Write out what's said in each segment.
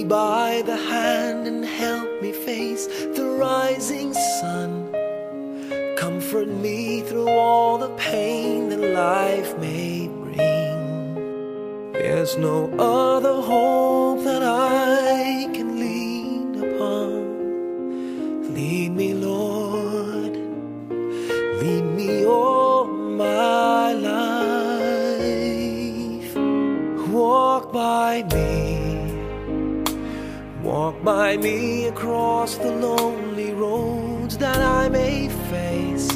me by the hand and help me face the rising sun. Comfort me through all the pain that life may bring. There's no other hope that I can lean upon. Lead me, Lord, lead me all my life. Walk by me across the lonely roads that I may face.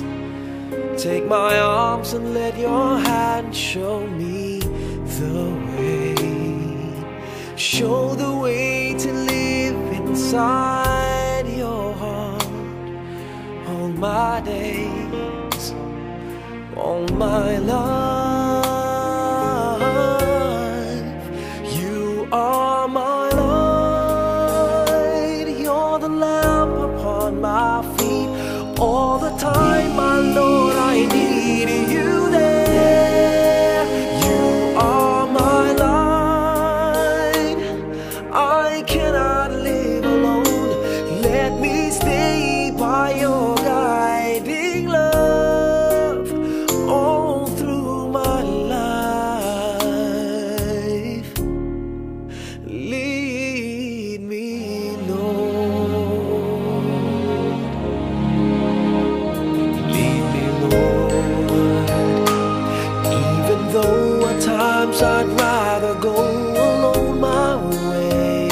Take my arms and let your hand show me the way. Show the way to live inside your heart all my days, all my life. You are my light, you're the lamp upon my feet. All the time, my Lord, I need you there. You are my light, I cannot live alone. Let me stay by your guiding love all through my life. Lead me, Lord. Lead me, Lord. Even though at times I'd rather go alone my way,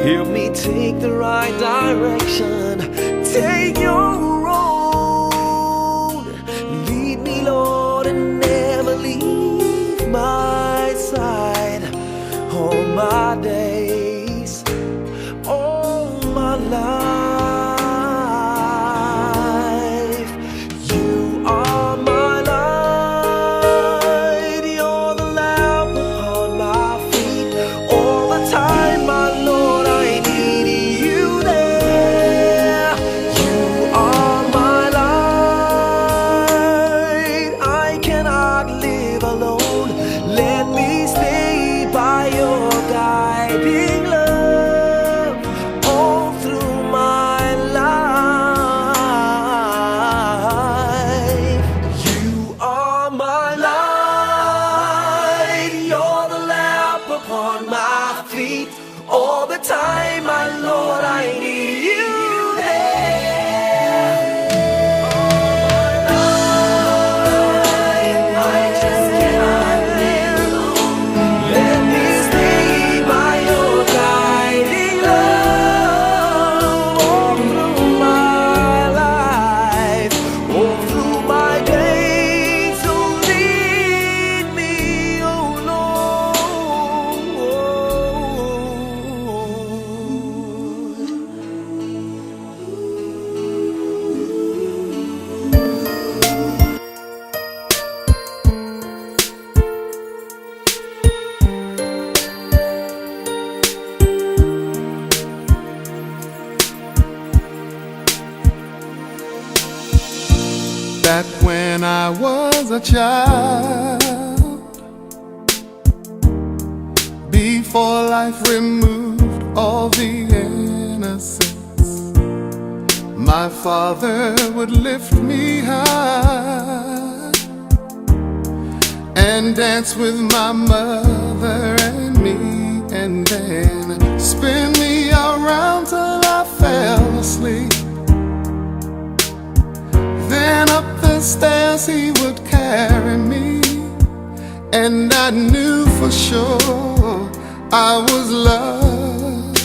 help me take the right direction. Take your road. Lead me, Lord, and never leave my side. All my days, all my life. You are my light, you're the lamp upon my feet. All the time, my Lord, I need you there. You are my light, I cannot live alone. Let me stay by your guiding love all through my life. You are my light, you're the lamp upon my feet. All the time, my Lord, I need you there. I just cannot live alone. Let me stay by your guiding love all through my life, all through my days. So lead me, oh Back when I was a child, before life removed all the innocence, my father would lift me high and dance with my mother and me, and then spin me around till I fell asleep. Then up the stairs he would carry me, and I knew for sure I was loved.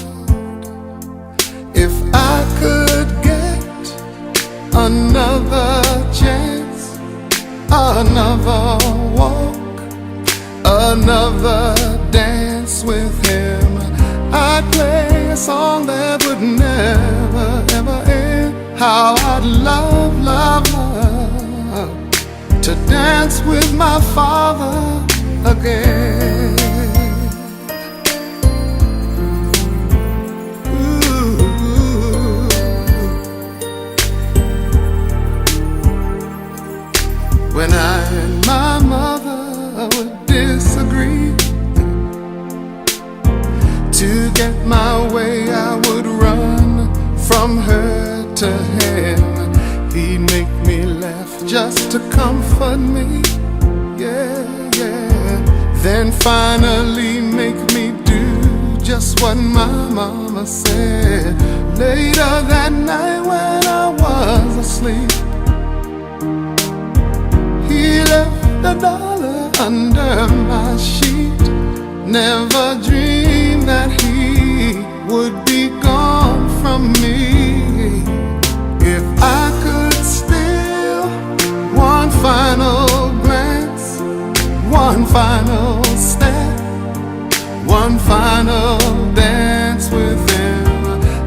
If I could get another chance, another walk, another dance with him, I'd play a song that would never ever end. How I'd love, love, love to dance with my father again. Ooh. When I and my mother would disagree, get my way, I would run from her to him. He'd make me laugh just to comfort me, yeah, yeah. Then finally make me do just what my mama said. Later that night when I was asleep, he left $1 under my sheet. Never dreamed that he would be gone from me. If I could steal one final glance, one final step, one final dance with him,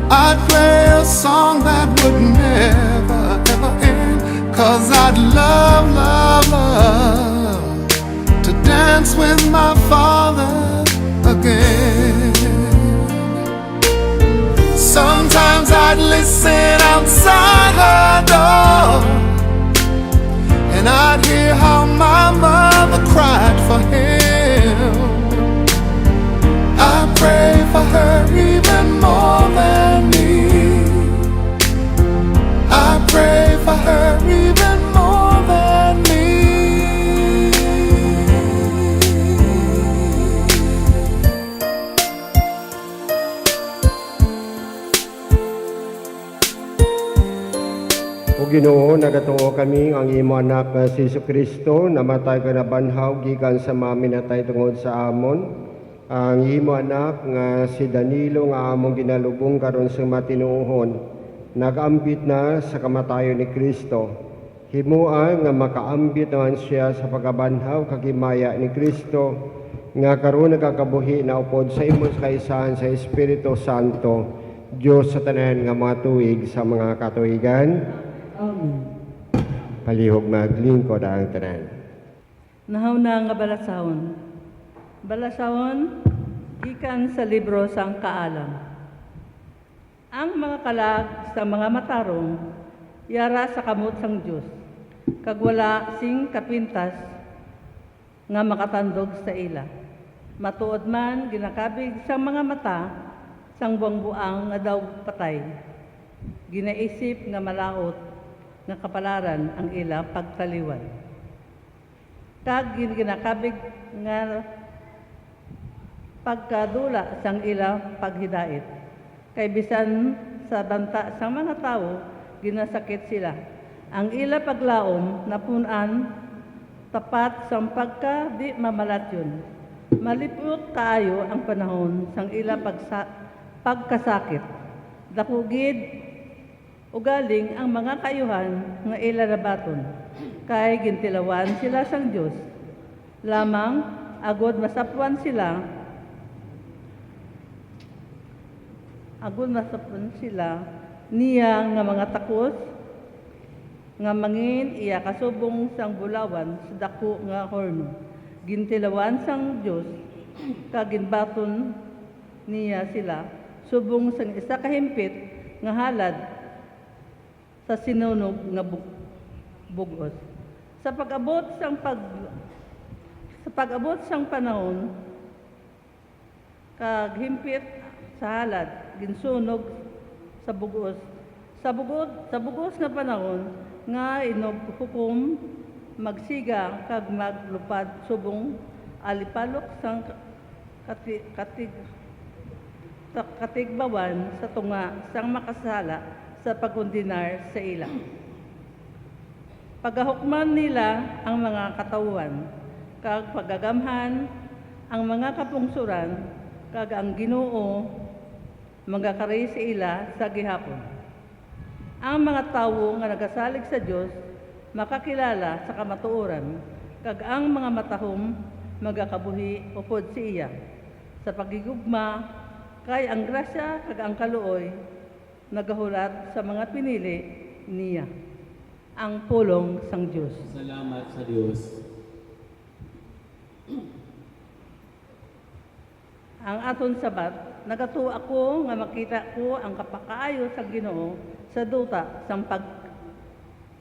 I'd play a song that would never ever end. 'Cause I'd love, love, love to dance with my father again. Sometimes I'd listen outside her door, and I'd hear how my mother cried for him. I pray for her even more than me. I pray for her even more than me. O Ginoo, nagatungo kami ang imo anak nga si Jesucristo, namatay ka na banhaw gikan sa maminatay tungod sa amon. Ang imo anak nga si Danilo nga among ginalubong karon sa matinuohon, nag-ambit na sa kamatayon ni Kristo. Himuan nga makaambit naman siya sa pagabanhaw kagimaya ni Kristo, nga karon nagakabuhi na upod sa imong kaisahan sa Espiritu Santo, Diyos sa tanan nga mga tuig sa mga katuigan. Palihog maglingkod ang tanan. Nahaw na nga balasahon. Balasahon, gikan sa libro sang Kaalam. Ang mga kalag sa mga matarong, yara sa kamot sang Diyos, kag wala sing kapintas nga makatandog sa ila. Matuod man ginakabig sang mga mata, sang buang-buang nga daw patay. Ginaisip nga malaot nga kapalaran ang ila pagtaliwan. Tag ginakabig nga pagkadula sang ila paghidait. Kay bisan sa banta sang mga tao, ginasakit sila. Ang ila paglaom napunan tapat sang pagka di mamalatyon. Malipot kaayo ang panahon sang ila pagkasakit. Dakugid ugaling ang mga kayuhan nga ila nabaton, kay gintilawan sila sang Diyos. Lamang agod masapwan sila, niya nga mga takos, nga mangin iya kasubong sang bulawan sa dako nga horno. Gintilawan sang Diyos, kaginbaton niya sila, subong sang isa kahimpit nga halad sa sinunog nga bugos. Sa pag-abot sang panahon, kag himpit sa halad ginsunog sa bugos. Sa bugos nga panahon nga inoghukom magsiga kag maglupad subong alipalok sang katigbawan sa tunga sang makasala sa pagundinar sa ila. Pagahukman nila ang mga katawhan, kag pagagamhan ang mga kapungsuran, kag ang Ginoo magakari sa ila sa gihapon. Ang mga tawo nga nagasalig sa Dios makakilala sa kamatuoran, kag ang mga matahom magakabuhi upod sa iya. Sa pagigugma, kay ang grasya kag ang kaluoy nagahulat sa mga pinili niya. Ang pulong sang Diyos. Salamat sa Diyos. Ang aton sabat, nagatuo ako nga makita ko ang kapakaayo sa Ginoo sa duta sang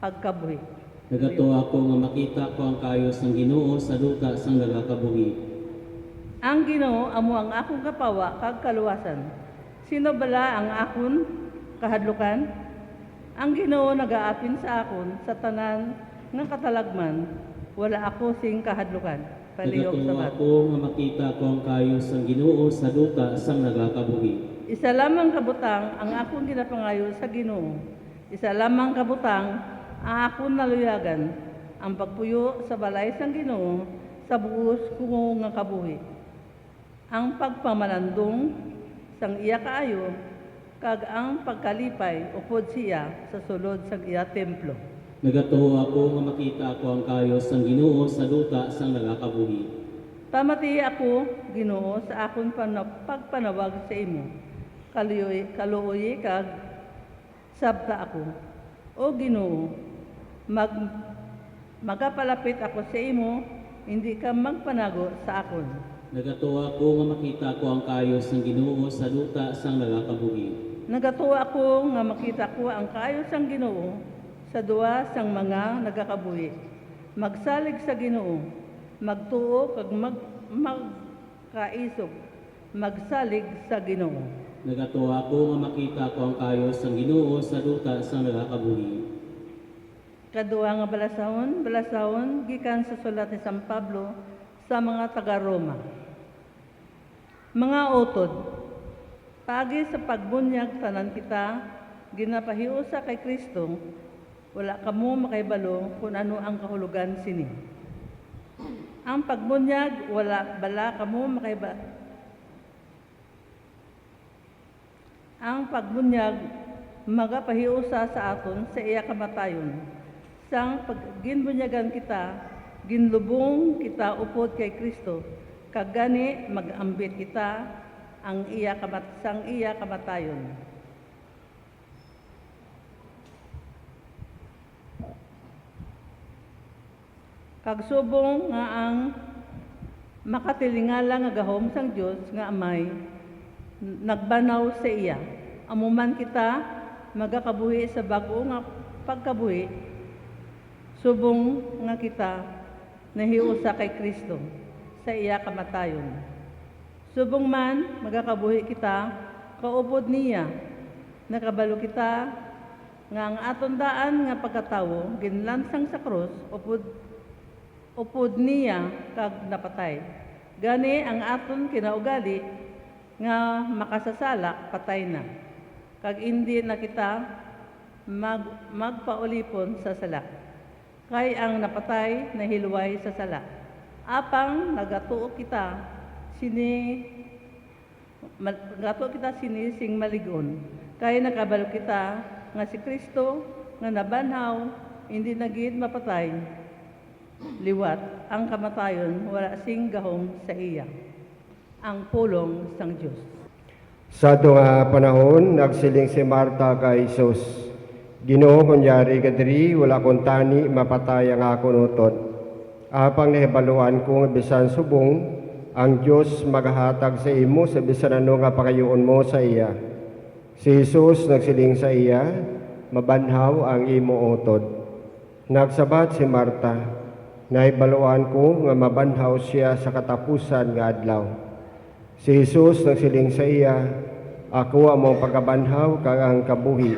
pagkabuhi. Nagatuwa ako nga makita ko ang kaayos ng Ginoo sa duta sang nagakabuhi. Ang Ginoo amo ang akong kapawa kag kaluwasan. Sino bala ang akon kahadlukan? Ang Ginoo nagaapin sa akon sa tanan nga katalagman. Wala ako sing kahadlukan. Palihog Nagatuwa sabat. ako nga makita ko ang kayos sang Ginoo sa duta sang nagakabuhi. Isa lamang kabutang ang akong ginapangayo sa Ginoo. Isa lamang kabutang ang akong naluyagan. Ang pagpuyo sa balay sang Ginoo sa buos ko nga kabuhi. Ang pagpamalandong sang iya kaayo kag ang pagkalipay upod siya sa sulod sang iya templo. Nagatuwa ako nga makita ko ang kayos sang Ginoo sa duta sang nagakabuhi. Pamati ako, Ginoo, sa akon pagpanawag sa imo. Kaluoy kag sabta ako. O Ginoo, magapalapit ako sa imo, hindi ka magpanago sa akon. Nagatuwa ako nga makita ko ang kayos sang Ginoo sa duta sang nagakabuhi. Nagatuwa ako nga makita ko ang kaayos sang Ginoo sa duwa sang mga nagakabuhi. Magsalig sa Ginoo, magtuo kag magkaisog, magsalig sa Ginoo. Nagatuwa ako nga makita ko ang kayos sang Ginoo sa duta sang nagakabuhi. Kadua nga balasahon gikan sa sulat ni San Pablo sa mga taga-Roma. Mga utod, pagi sa pagbunyag tanan kita, ginapahiusa kay Kristo, wala kamo makaibalo kung ano ang kahulugan sini. Ang pagbunyag, wala bala kamo Ang pagbunyag, magapahiusa sa aton sa iya kamatayon. Sang pagginbunyagan kita, ginlubong kita upod kay Kristo, kag gani mag-ambit kita ang sang iya kamatayon. Kag subong nga ang makatilingala nga gahom sang Dios nga Amay nagbanaw sa iya. Amuman kita magakabuhi sa bag-o nga pagkabuhi, subong nga kita nahiusa kay Kristo sa iya kamatayon. Subong man magakabuhi kita kaupod niya, nakabalo kita nga ang aton daan nga pagkatawo ginlansang sa krus upod niya kag napatay. Gani ang aton kinaugali nga makasasala patay na. Kag hindi na kita magpaulipon sa sala. Kay ang napatay na hilway sa sala. Apang nagatuo kita sini sing maligon. Kay nakabalo kita nga si Kristo nga nabanhaw hindi nagid mapatay. Liwat ang kamatayon wala sing gahom sa iya. Ang pulong sang Dios. Sa nga panahon, nagsiling si Marta kay Jesus. Ginoo kunyari kadiri, wala kong tani, mapatay ang akong utot. Apang nahibaluan ko nga bisan subong, ang Diyos maghahatag sa imo sa bisan ano nga pakayoon mo sa iya. Si Jesus nagsiling sa iya, mabanhaw ang imo utot. Nagsabat si Marta, nahibaluan ko nga mabanhaw siya sa katapusan nga adlaw. Si Jesus nagsiling sa iya, ako among pagkabanhaw kag ang kabuhi.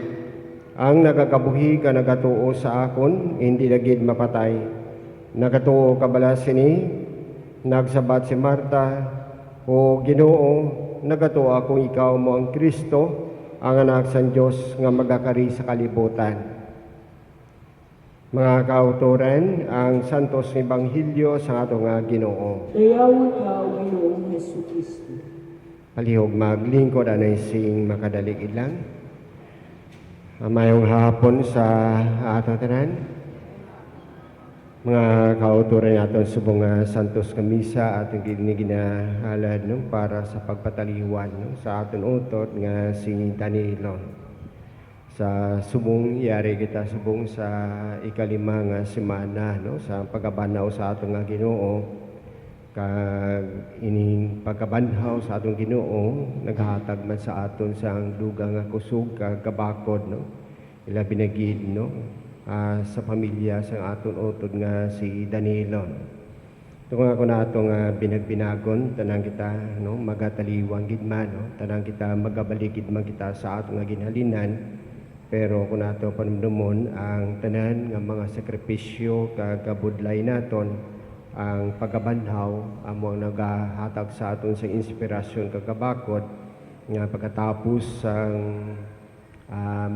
Ang nagakabuhi ka nagatuo sa akon, hindi lagid mapatay. Nagatuo ka bala sini, nagsabat si Marta, o Ginoo, nagatuo akong ikaw mo ang Kristo, ang anak sang Dios nga magakari sa kalibutan. Mga kauturan, ang Santos Ebanghelyo sa ato nga Ginoo. Dayawon ka, Ginoong Jesucristo. Palihog maglingkod anay sing makadalig ilang. Mayong hapon sa ato tanan. Mga kauturan naton subong Santos Kamisa ating ginahalad no, para sa pagpataliwan no, sa aton utot nga si Danilo. Sa subong yari kita subong sa ikalima nga semana no, sa pagabanaw sa aton nga Ginoo. Kag ining pagkabanhaw sa atong Ginoo naghatag man sa aton sang dugang nga kusog kag kabakod no ila binagid no sa pamilya sa aton utod nga si Danilo. Ito nga ko na ito nga binagbinagon, tanang kita no, magataliwang gid man, no? Tanang kita magabaligid man kita sa ato nga ginhalinan, pero kung nato panumdumon ang tanan nga mga sakripisyo kagabudlay naton, ang pagabanhaw amo ang nagahatag sa aton sa inspirasyon kagabakod nga pagkatapos ang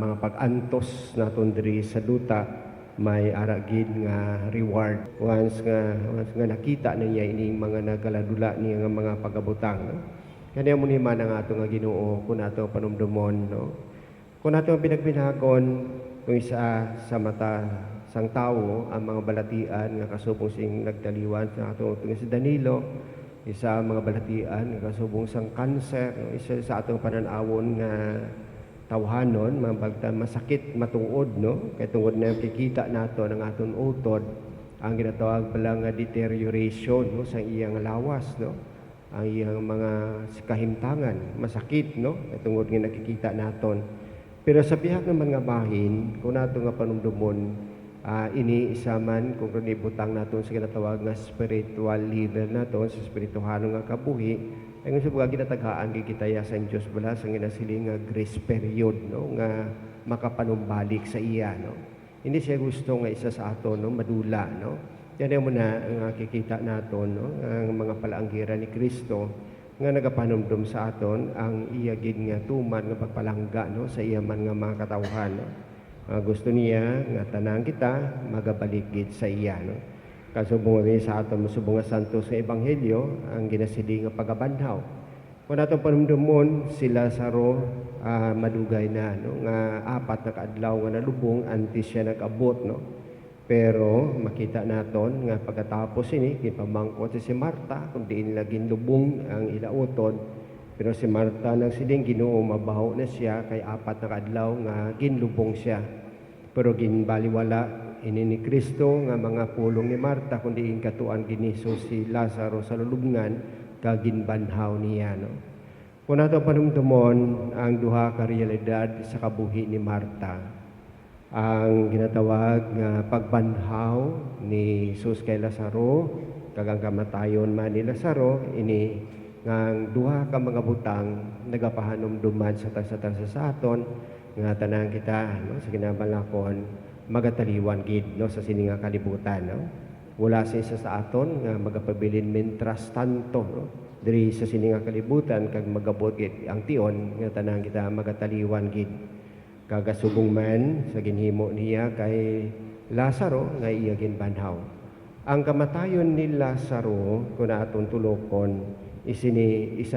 mga pag-antos naton diri sa duta, may aragid nga reward once nga nakita na niya ining mga nagaladula niya nga mga pagabutang, no? Kani amo ni man ang ato nga Ginoo kun ato panumdumon, no? Kung ato pinagbinhagon kung isa sa mata sang tawo ang mga balatian nga kasubong sing nagdaliwan sa ato si Danilo, isa mga balatian nga kasubong sang kanser, no? Isa sa atong pananawon nga tawhanon, mabagta masakit matuod, no? Kay tungod na kikita nato ng aton utod ang ginatawag pala nga deterioration, no? Sa iyang lawas, no? Ang iyang mga kahimtangan masakit, no? Kay tungod nga nakikita naton. Pero sa bihag naman nga bahin, kung nato nga panumdumon, ini isa man kung kanibutang naton sa ginatawag nga spiritual leader naton sa spirituhano nga kabuhi, ay nga sa ginataghaan gigitaya sa Diyos bala sa ginasiling nga grace period, no? Nga makapanumbalik sa iya, no? Hindi siya gusto nga isa sa aton, no? Madula, no? Yan mo na ang kikita naton, no? Ang mga palaanggiran ni Kristo nga nagapanumdum sa aton ang iya gid nga tuman nga pagpalangga, no? Sa iya man nga mga katawhan, no? Gusto niya nga tanang kita magabalik gid sa iya, no? Kasubong sa aton musubong nga santos nga ebanghelyo ang ginasili nga pagabanhaw. Kung atong panumdumon sila saro madugay na, no? Nga apat na kaadlaw nga nalubong antes siya nag-abot, no? Pero makita naton nga pagkatapos ini gipamangkot si Marta kung diin laging lubong ang ilautod, pero si Marta nang siling Ginoo mabaho na siya kay apat na kaadlaw nga ginlubong siya. Pero ginbaliwala ini ni Kristo nga mga pulong ni Marta kundi in katuan giniso si Lazaro sa lulubngan kaginbanhaw niya, no? Kung nato panumdumon ang duha ka realidad sa kabuhi ni Marta, ang ginatawag nga pagbanhaw ni Jesus kay Lazaro kagang kamatayon man ni Lazaro, ini ngang duha ka mga butang nagapahanumduman sa tagsa-tagsa sa aton nga tanan kita, no? Sa ginabalakon magataliwan gid, no? Sa sininga kalibutan, no? Wala sa isa sa aton nga magapabilin mentras tanto, no? Diri sa sininga kalibutan kag magabot gid ang tion nga tanan kita magataliwan gid. Kagasubong man sa ginhimo niya kay Lazaro nga iya ginbanhaw. Ang kamatayon ni Lazaro kun aton tulokon isa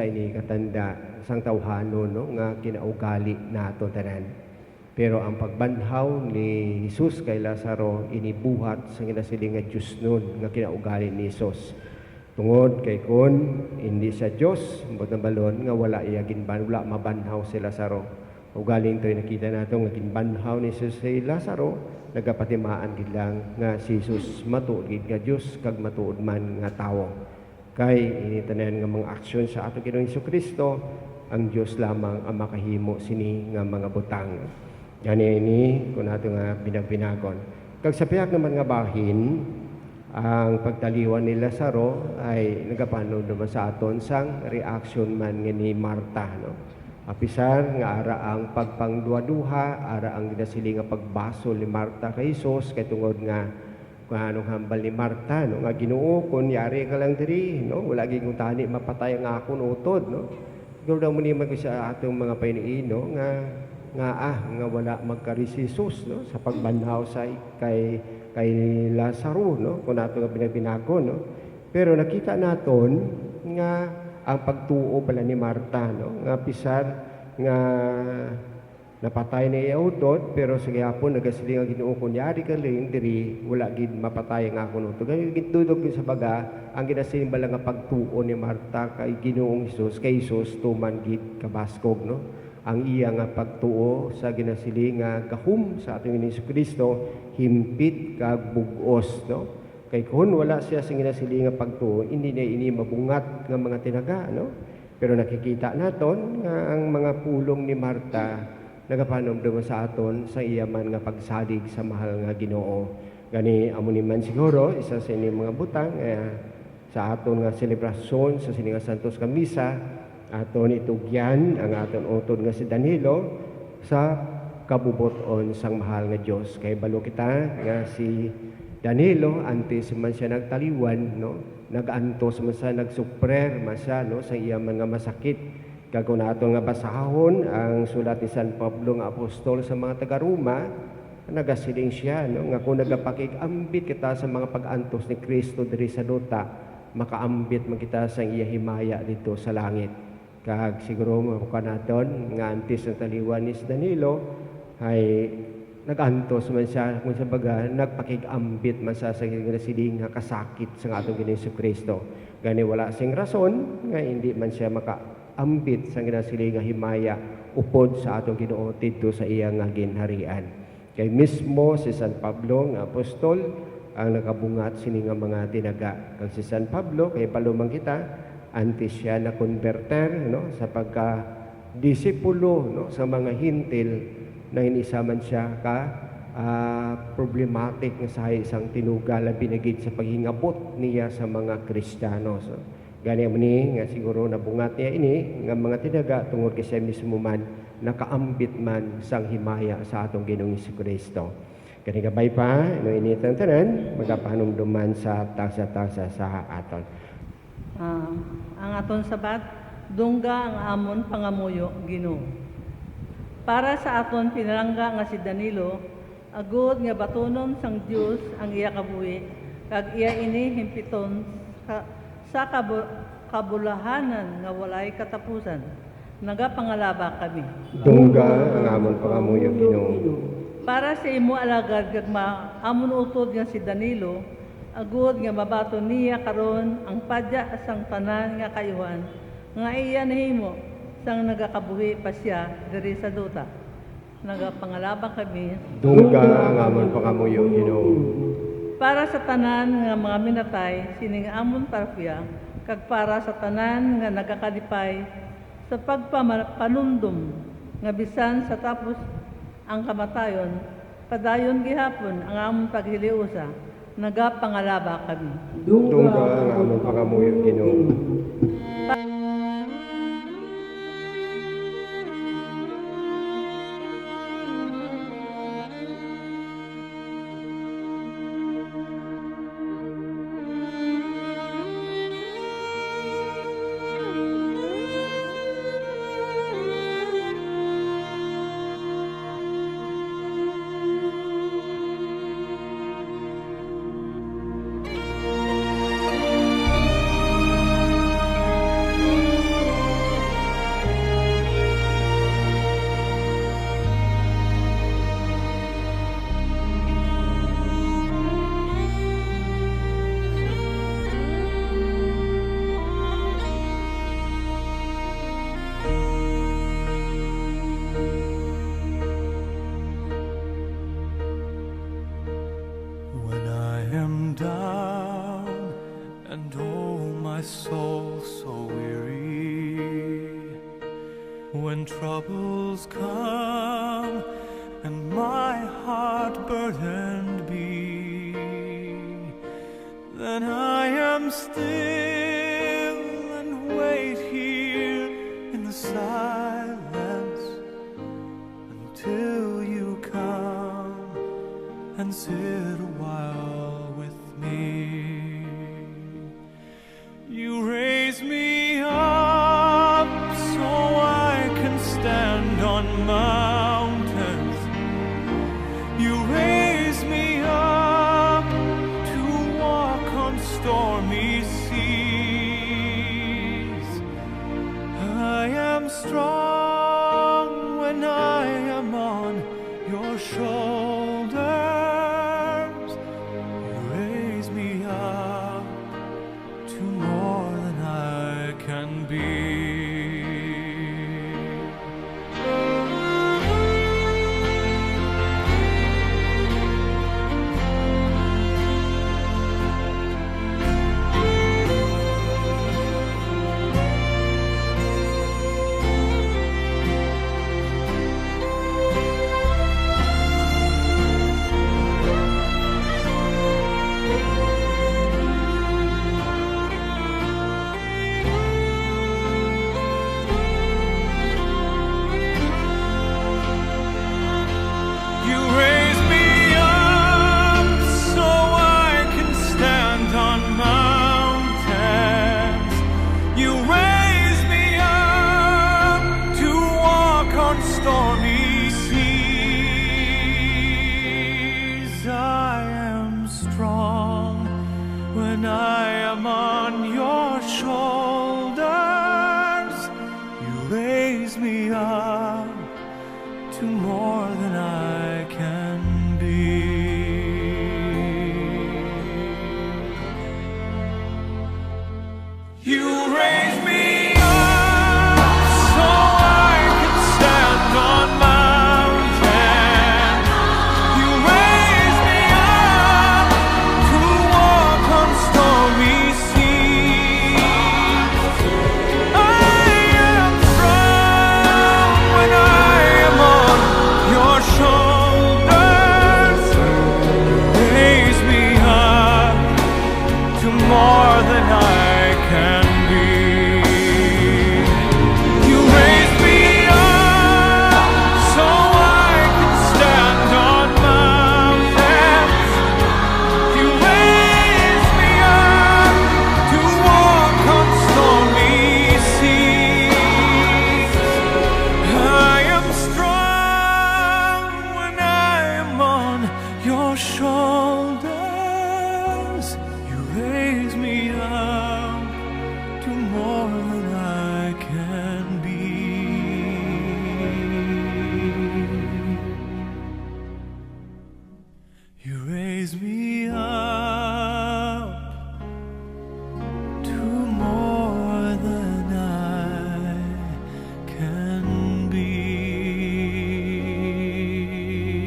ini katanda sang tawhanon, no? Nga kinaugali nato tanan. Pero ang pagbanhaw ni Jesus kay Lazaro inibuhat sa ginasiling nga Diyos nun nga kinaugali ni Jesus. Tungod kay kun hindi sa Diyos, mbot na balon nga wala iya ginbanhaw, mabanhaw si Lazaro. Ugaling to'y nakita nato nga ginbanhaw ni Jesus si Lazaro, nagapatimaan gid lang nga si Jesus matuod gid nga Diyos kag matuod man nga tawo. Kay initanan nga mga aksyon sa ato Ginoong Hesukristo, ang Diyos lamang ang makahimo sini nga mga butang. Yan ini kung nato nga binagbinagon. Kag sa pihak naman nga bahin, ang pagtaliwan ni Lazaro ay nagapano naman sa aton sang reaction man ni Marta, no? Apisar nga ara ang pagpangduha-duha, ara ang ginasiling nga pagbasol ni Marta kay Jesus kay tungod nga kung anong hambal ni Marta, no? Nga Ginoo kun yari ka lang diri, no? Wala gyud kung tani mapatay ang akon utod, no? Siguro daw mo ni sa atong mga painiin, no? Nga wala magkarisisus, no? Sa pagbanhaw sa kay Lazaro, no? Kung nato nga binabinago, no? Pero nakita naton nga ang pagtuo pala ni Marta, no? Nga pisar nga napatay na iya utod, pero sa gihapon nagasiling ang Ginoo kunyari ka lang diri wala gid mapatay ang akon utod. Kay gitudog sa baga ang ginasiling bala nga pagtuo ni Marta kay Ginoong Hesus, kay Jesus tuman gid kabaskog, no? Ang iya nga pagtuo sa ginasiling nga gahum sa ating Hesukristo himpit kag bug-os, no? Kay kun wala siya sa ginasiling nga pagtuo, hindi na ini mabungat nga mga tinaga, no? Pero nakikita naton nga ang mga pulong ni Marta nagapanomdom sa aton sa iya man nga pagsalig sa mahal nga Ginoo. Gani amo ni man siguro isa sa inyong mga butang sa aton nga selebrasyon sa sininga Santos nga Misa, aton itugyan ang aton utod nga si Danilo sa kabubuton sang mahal nga Dios. Kay balo kita nga si Danilo antes man siya nagtaliwan, no, nagantos man siya, nagsuprer man siya, no, sa iya mga masakit. Kag nato nga basahon ang sulat ni San Pablo nga apostol sa mga taga-Roma, nagasiling siya, no, nga kung nagapakig-ambit kita sa mga pag-antos ni Kristo diri sa duta, makaambit man kita sa iya himaya dito sa langit. Kag siguro makuha naton nga antes ng taliwan ni Danilo ay nagantos man siya, kung sa baga nagpakig-ambit man siya sa ginasiling nga kasakit sa atong Ginoong Kristo. Gani wala sing rason nga hindi man siya makaambit sa ginasiling nga himaya upod sa atong Ginoo dito sa iya nga ginharian. Kay mismo si San Pablo nga apostol ang nakabungat sini nga mga tinaga. Kag si San Pablo kay palumang kita antes siya na converter, no, sa pagka disipulo, no, sa mga hintil na inisaman siya ka problematic nga sa isang tinuga labi na gid sa paghingabot niya sa mga Kristiyano. So gani ni nga siguro nabungat niya ini nga mga tinaga tungod kay siya mismo man nakaambit man sang himaya sa atong Ginoong Kristo. Kani gabay pa no initan tanan magapanumduman sa tagsa-tagsa sa aton. Ang aton sabat dungga ang amon pangamuyo Ginoo. Para sa aton pinalangga nga si Danilo, agud nga batunon sang Dios ang iya kabuhi kag iya ini himpiton sa kabulahanan nga walay katapusan. Nagapangalaba kami. Dungga ang amon pangamuyo Ginoo. Para sa imo alagad kag amon utod nga si Danilo, agud nga mabaton niya karon ang padya sang tanan nga kayuhan nga iya nahimo sang nagakabuhi pa siya diri sa duta. Nagapangalaba kami. Dungga ang amon pangamuyo Ginoo. Para sa tanan nga mga minatay sining amon parapya kag para sa tanan nga nagakalipay sa pagpapanundom nga bisan sa tapos ang kamatayon, padayon gihapon ang among paghiliusa, nagapangalaba kami. Dungga ang amon pangamuyo Ginoo. When troubles come and my heart burdened be, then I am still and wait here in the silence until you come and sit a while with me. You raise me up so I can stand on mountains. You raise me up to walk on stormy seas. I am strong when I am on your shoulders. You raise me up to more than I can be.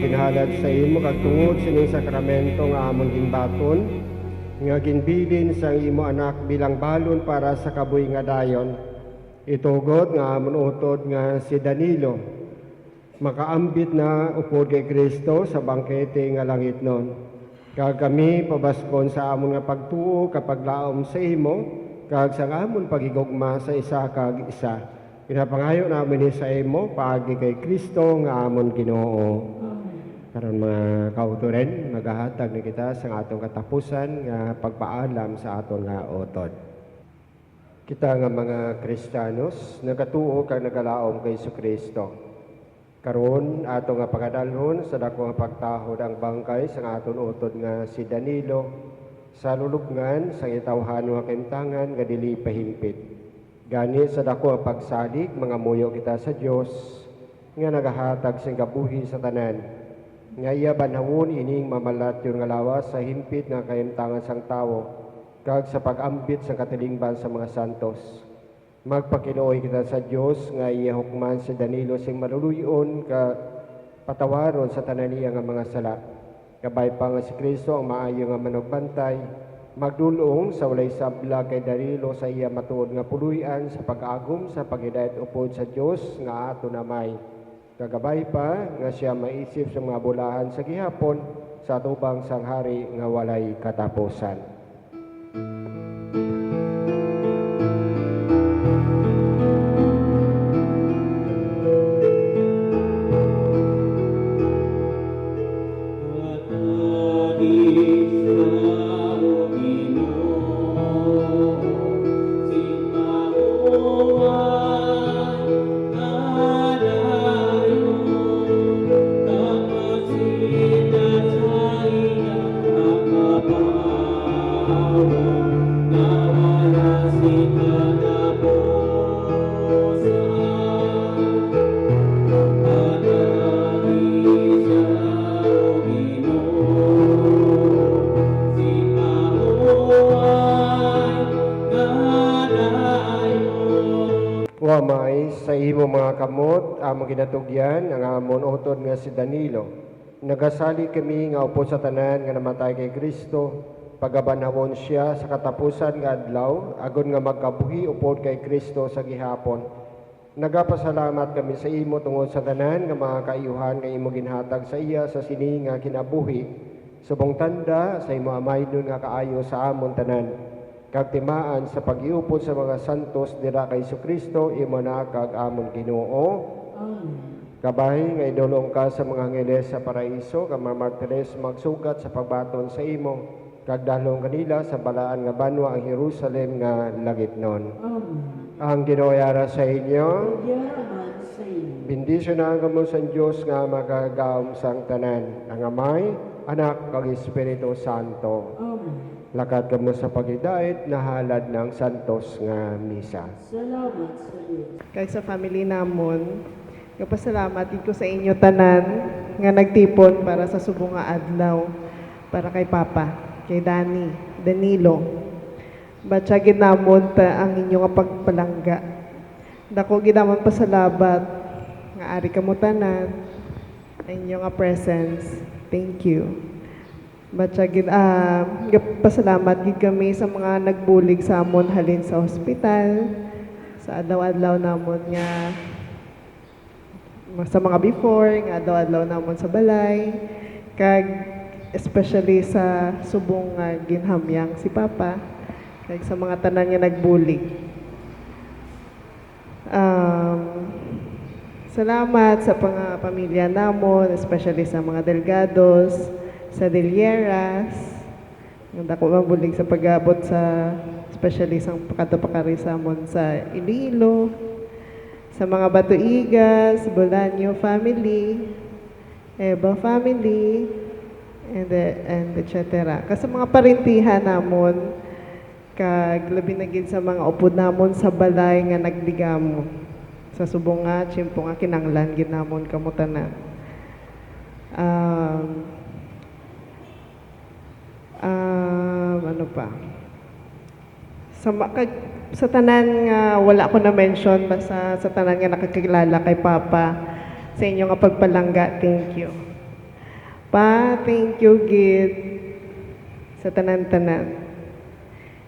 ginhalad sa imo kag tungod sining sakramento nga amon ginbaton nga ginbilin sa imo anak bilang balon para sa kabuhi nga dayon. Itugot nga amon utod nga si Danilo makaambit na upod kay Kristo sa bangkete nga langit nun. Kag kami pabaskon sa amon nga pagtuo kapag laom sa imo kag sa amon pagigugma sa isa kag isa. Pinapangayo namin sa imo paagi kay Kristo nga amon Ginoo. Karon mga kauturen, maghahatag ni kita sa atong katapusan nga pagpaalam sa aton nga utod. Kita nga mga Kristiyanos nagatuo kag nagalaom kay Kristo. Karon ato nga pagadalhon sa dako nga pagtahod ang bangkay sa aton utod nga si Danilo sa lulubngan sa itawhano nga kimtangan nga dili pahimpit. Gani sa dako nga pagsalig mga muyo kita sa Dios nga nagahatag sing kabuhi sa tanan. Nga iya banhawon ining mamalat yung nga lawas sa himpit nga kahimtangan sang tawo kag sa pag-ambit sa katilingban sa mga santos. Magpakiluoy kita sa Dios nga iya hukman si Danilo sing maluluyon ka patawaron sa tanan niya nga mga sala. Kabay pa nga si Kristo ang maayo nga manugbantay, magdulong sa walay sabla kay Danilo sa iya matuod nga puluyan sa pag-agum sa pagidayat upod sa Dios nga ato namay. Kagabay pa nga siya maisip sa mga bulahan sa gihapon sa tubang sanghari nga walay katapusan. Wamay sa imo mga kamot, among ginatugyan, ang amon utod nga si Danilo. Nagasali kami nga upo sa tanan nga namatay kay Kristo, pagabanhawon siya sa katapusan nga adlaw, agon nga magkabuhi upod kay Kristo sa gihapon. Nagapasalamat kami sa imo tungod sa tanan nga mga kaayuhan nga imo ginhatag sa iya sa sini nga kinabuhi. Subong tanda sa imo amay nun nga kaayo sa amon tanan. Kag timaan sa pag-iupod sa mga santos dira kay Kristo imo na kag amon Ginoo. Kabay nga idulong ka sa mga angeles sa paraiso kag mga martires magsugat sa pagbaton sa imo kag dalong kanila sa balaan nga banwa ang Jerusalem nga langitnon. Ang Ginoo yara sa inyo. Yaman sa iyo. Bendisyon na ang kamo sa Dios nga magagaom sang tanan. Ang Amay, Anak kag Espiritu Santo. Amen. Lakad kamo sa pagidait na halad ng santos nga misa. Salamat sa Diyos. Kay sa family namon, kapasalamat ko sa inyo tanan nga nagtipon para sa subong nga adlaw para kay Papa, kay Danilo. Batsagin namon ta ang inyo nga pagpalangga. Dako gid namon pasalamat nga ari kamo tanan ang inyo nga presence. Thank you. Batsagin pasalamat gid kami sa mga nagbulig sa amon halin sa ospital sa adlaw-adlaw namon nga sa mga before nga adlaw-adlaw namon sa balay kag especially sa subong nga ginhamyang si Papa kag sa mga tanan nga nagbulig. Salamat sa pamilya namon, especially sa mga Delgados, sa Delieras, ang dako mabulig sa pag-abot sa especially sa pakatapakari sa amon sa Iloilo, sa mga Batuigas, Bolanyo family, Eba family, and etc. Kasi mga parintihan namon, kag labi na gid sa mga upod namon sa balay nga nagdigamo. Sa subong nga, tsimpo nga kinanglan gid namon kamutanan. Ano pa? Sa tanan nga wala ko na mention basta sa tanan nga nakakilala kay Papa sa inyo nga pagpalangga, thank you. Pa, thank you, Gid, sa tanan-tanan.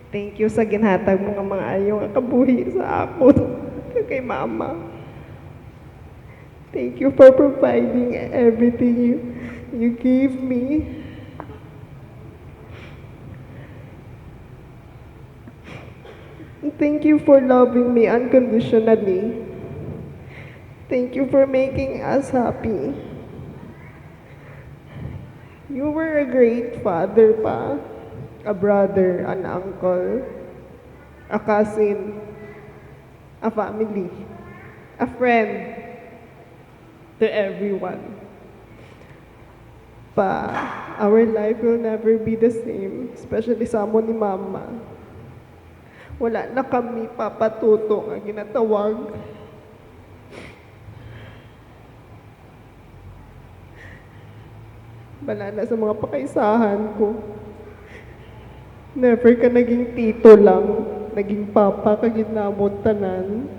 Thank you sa ginhatag mo nga mga ayaw nga kabuhi sa ako, kay Mama. Thank you for providing everything you gave me. Thank you for loving me unconditionally. Thank you for making us happy. You were a great father, Pa. A brother, an uncle, a cousin, a family, a friend to everyone. Pa, our life will never be the same, especially sa amo ni Mama. Wala na kami papatuto nga ginatawag. Wala na sa mga pakaisahan ko. Never ka naging tito lang, naging papa ka ginamot tanan.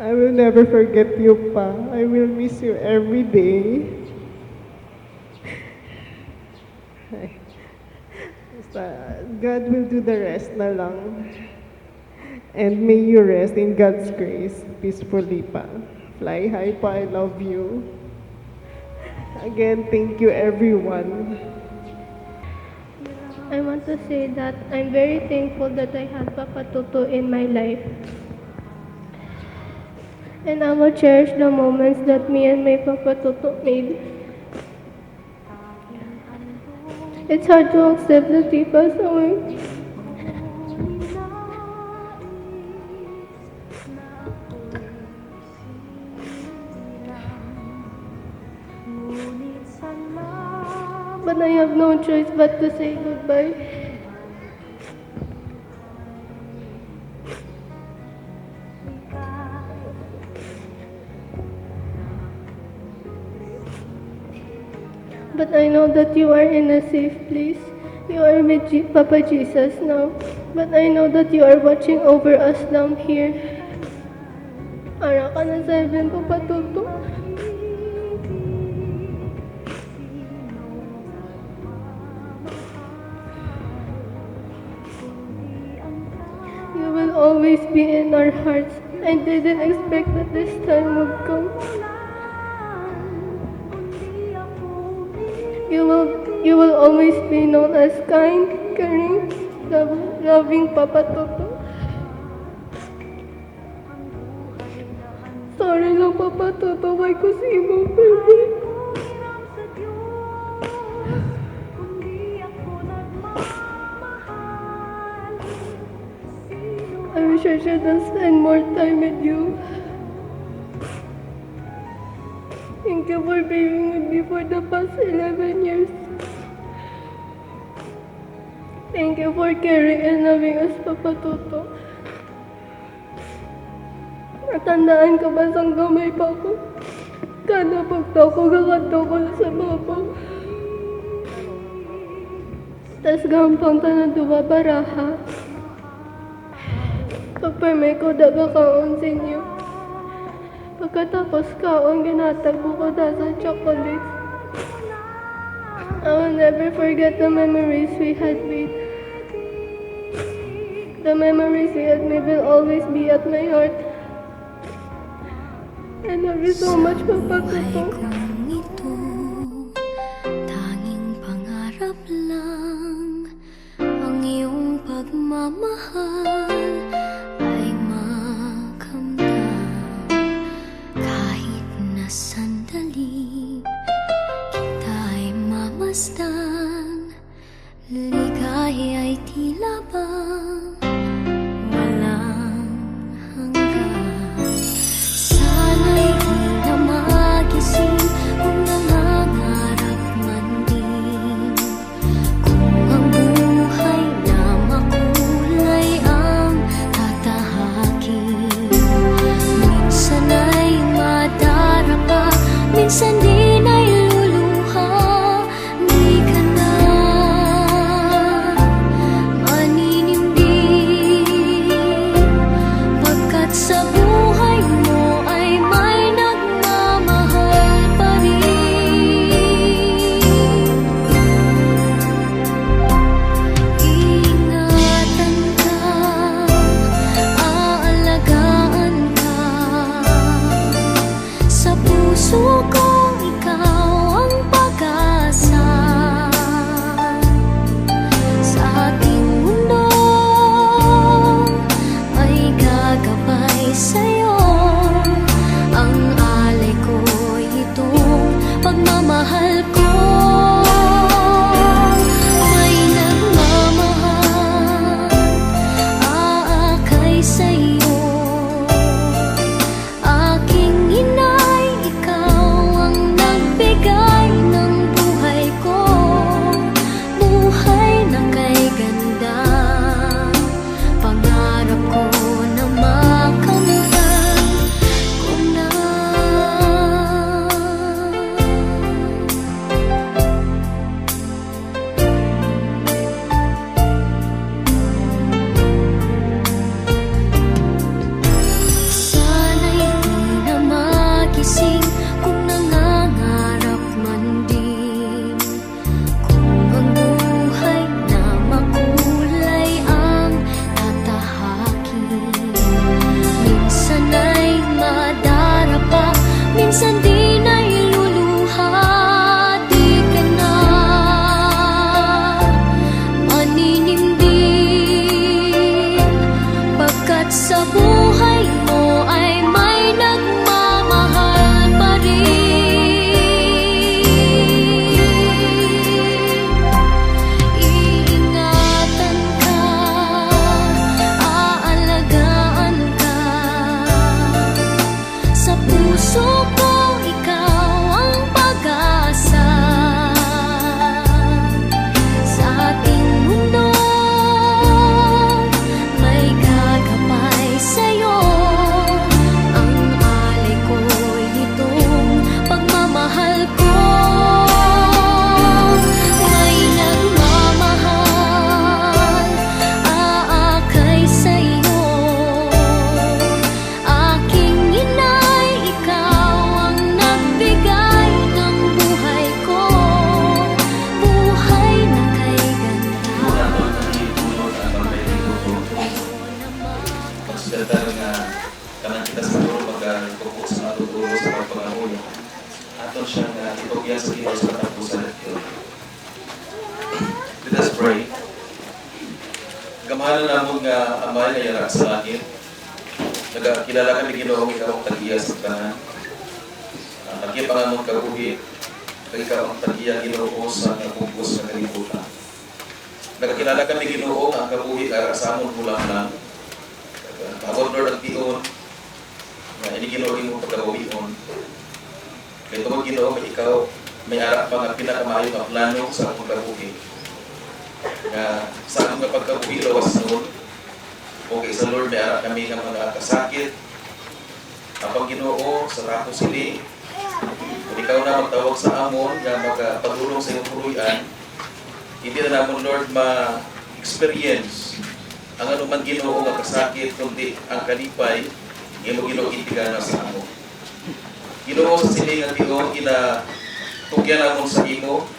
I will never forget you, Pa. I will miss you every day. Basta, God will do the rest na lang. And may you rest in God's grace peacefully, Pa. Fly high, Pa. I love you. Again, thank you, everyone. I want to say that I'm very thankful that I had Papa Toto in my life. And I will cherish the moments that me and my Papa Toto made. It's hard to accept that he passed away. But I have no choice but to say goodbye. But I know that you are in a safe place. You are with Papa Jesus now. But I know that you are watching over us down here. Ara ka na sa heaven, Papa Toto. You will always be in our hearts. I didn't expect that this time would come. You will always be known as kind, caring, loving Papa Toto. Sorry lang, Papa Toto, why ko si mo, baby. I wish I should have spent more time with you. Thank you for being with me for the past 11 years. Thank you for caring and loving us, Papa Toto. Natandaan ka ba sang gamay pa ko? Kada pagtaw ko, gagadaw ko sa babaw. Tas gampang tanan duwa baraha. Pagpamay ko daga kaon sa inyo. Pagkatapos kaon, ginatagbo ko sa chocolates. I will never forget the memories we had made. The memories we had made will always be at my heart. I love you so much, Papa Toto. Ito, tanging pangarap lang, ang iyong pagmamahal ay makamdam. Kahit na sandali, kita'y mamasdan, ligaya ay tila bang walang hanggan. Sana'y di na magising kung nangangarap man din. Kung ang buhay na makulay ang tatahakin. Minsan ay madarapa, minsan din ay luluha. Di ka na maninindig, pagkat sa buhay mo ay may nagmamahal pa rin. puso ko ikaw ang pag-asa. Sa ating mundo ay gagabay sa'yo. Ang alay ko'y itong pagmamahal ko. May nagmamahal, aakay sa'yo. Aking inay, ikaw ang nagbigay ng buhay ko. Buhay na kay ganda, pangarap ko na makamtan ko na. Sana'y di na magising kung nangangarap man din. Kung ang buhay na makulay ang tatahakin. Minsan ay madarapa, minsan di na iluluha. Di ka na maninindig, pagkat sa buhay mo ay may nagmamahal pa rin. Iingatan ka, aalagaan ka. Sa puso ko ikaw ang pag-asa. Sa ating mundo may gagabay sa'yo. Ang alay ko'y itong pagmamahal ko. May nagmamahal, aakay sa'yo. Aking inay, ikaw ang nagbigay ng buhay ko. Buhay na kay ganda. Pagsulat nga kanang kita sa puro magkakupok sa natuturo sa pagpangahuya. Aton siya nga itogyan sa Diyos sa katapusan ito. Let us pray. Gamahalan namon nga amay na yara sa langit. Nagakilala kami Ginoo ikaw ang tagiya sa tanan. Tagiya pa nga mong kabuhi. Ikaw ang tagiya Ginoo sa kapugos sa kalibutan. Nagakilala kami Ginoo ang kabuhi ara sa amon hulang lang. Abot Lord ang tiyon, na ini Ginoo mo pagkabuhion. Kaya tungkol Ginoo, may ikaw, may ara pa nga pinakamayo nga plano sa akong pagkabuhi. Sa akong pagkabuhi, lawas noon, okay sa Lord, may ara kami ng mga kasakit. Kapag Ginoo, sa rako sili, kung ikaw na magtawag sa amon, na magpagulong sa iyong puluyan, hindi na namon Lord ma-experience ang anuman Ginoo nga kasakit kundi ang kalipay imo Ginoo itigana sa amo. Ginoo sa sining nga Ginoo ina tugyan namon sa imo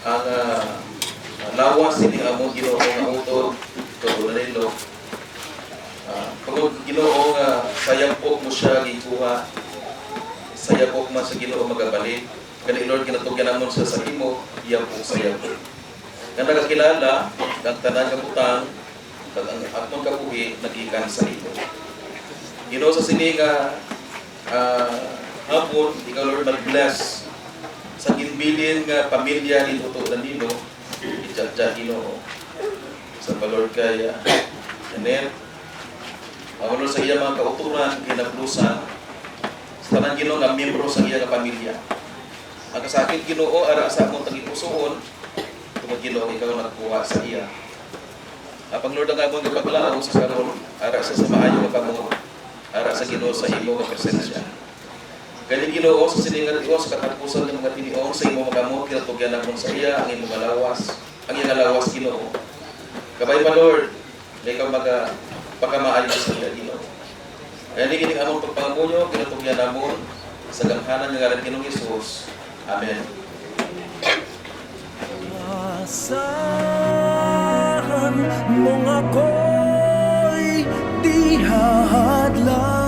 ang lawas sining amo Ginoo nga utod tudulelo. Pagod Ginoo nga sayapok mo siya gikuha, sayapok man sa Ginoo magabalik. Kani Lord kinatugyan namon sa imo iyapok sayapok. Nga nagakilala ang tanan nga butang kag ang atong kabuhi nagikan sa imo. Ginoo sa sini nga hapon ikaw Lord mag-bless sa ginbilin nga pamilya ni Tuto Danilo, ijadja Ginoo sa Lord kay Janet. Lord sa iya mga kauturan kinablusan sa tanan Ginoo nga miyembro sa iya nga pamilya. Ang kasakit Ginoo ara sa among tagipusoon tungod Ginoo ikaw nagkuha sa iya. Apang Lord ang among gipaglaom sa karon ara sa maayo nga pamumuno ara sa Ginoo sa imo nga presensya. Kani Ginoo sa siningat Dios katapusan ng mga tiniong sa imo magamot kinatugyan namon sa iya ang imo malawas, ang iyang lawas Ginoo. Kabay pa Lord, ikaw pagkamaayo sa iya Ginoo. Kaya ni kining among pagpangamuyo kinatugyan namon sa ganghanan nga ngalan Ginoong Hesus. Amen. Asahan mong ako'y di hahadlang.